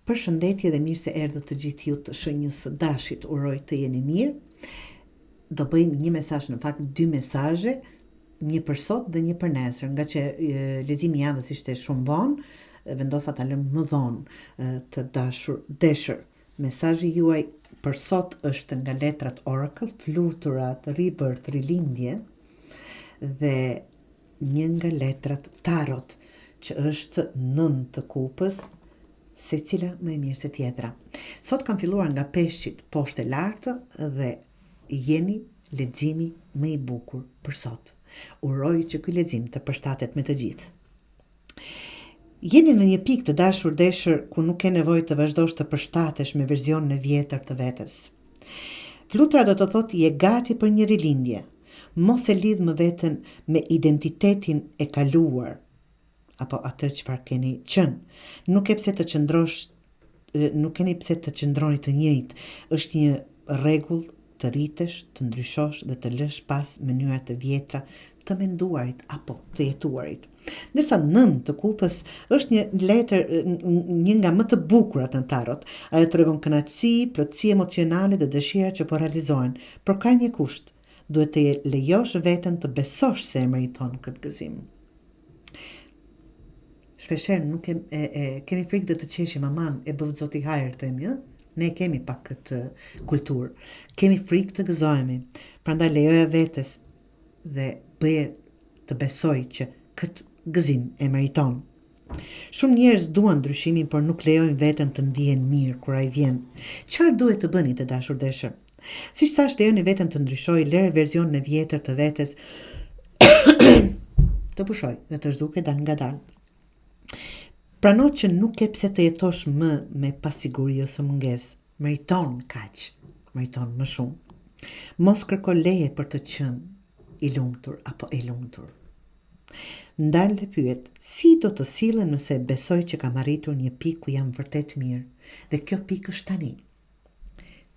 Përshëndetje dhe mirë se erdhët të gjithë ju të Shënjës së Dashit, uroj të jeni mirë. Do bëjmë një mesazh, në fakt dy mesazhe, një për sot dhe një për nesër, nga që leximi i javës ishte shumë vonë, vendosa ta lëm më vonë të dashur Deshër. Mesazhi juaj për sot është nga letrat Oracle, fluturat, rebirth, rilindje, dhe një nga letrat Tarot, që është 9 të kupës, se cila më e mirë se tjetra. Sot kam filluar nga peshqit poshtë e lartë dhe jeni leximi më i bukur për sot. Uroj që ky lexim të përshtatet me të gjithë. Jeni në një pikë të dashur Deshër ku nuk ke nevojë të vazhdosh të përshtatesh me versionin e vjetër të vetes. Flutura do të thotë je gati për një rilindje. Mos e lidh më veten me identitetin e kaluar apo atë çfarë keni qenë. Nuk keni pse të qëndroni të njëjtë. Është një rregull të rritesh, të ndryshosh dhe të lësh pas mënyra të vjetra të menduarit apo të jetuarit. Ndërsa 9 të kupës është një letër, një nga më të bukurat në tarot. Ajo tregon kënaqësi, plotësi emocionale dhe dëshira që po realizohen, por ka një kusht. Duhet të lejosh veten të besosh se e meriton këtë gëzim. Shpeshherë nuk kemi frikë dhe të qeshim, aman e bëv zoti hajër, themi, ne kemi pak këtë kulturë. Kemi frikë të gëzohemi. Prandaj lejoja vetes dhe bëje të besoj që këtë gëzim e meriton. Shumë njerëz duan ndryshimin, por nuk lejojnë veten të ndihen mirë kur ai vjen. Çfarë duhet të bëni të dashur Deshër? Siç thash, lejoni veten të ndryshojë, lëre versionin e vjetër të vetes të pushoj dhe të zhduket dal ngadalë. Prano që nuk ke pse të jetosh më me pasiguri ose mungesë. Meriton kaq, meriton më shumë. Mos kërko leje për të qenë i lumtur apo e lumtur. Ndal dhe pyet, si do të sillen nëse besoj që kam arritur një pikë ku jam vërtet mirë, dhe kjo pikë është tani.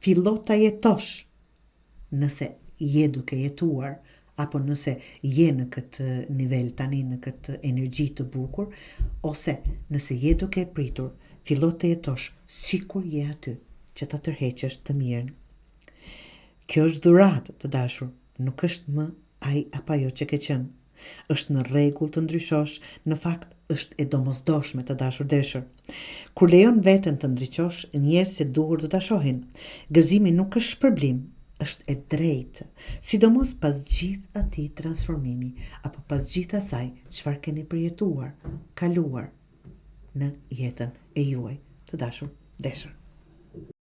Fillo ta jetosh nëse je duke jetuar, apo nëse je në këtë nivel tani, në këtë energji të bukur, ose nëse je duke e pritur, fillo të jetosh sikur je aty, që ta tërheqësh të mirën. Kjo është dhuratë të dashur, nuk është më ai apo ajo që ke qenë. Është në rregull të ndryshosh, në fakt është e domosdoshme të dashur Deshër. Kur lejon veten të ndriçosh, njerëzit e duhur do ta shohin. Gëzimi nuk është shpërblim, është e drejtë, sidomos pas gjithë atij transformimi, apo pas gjithë asaj çfarë keni përjetuar, kaluar në jetën e juaj të dashur Deshër.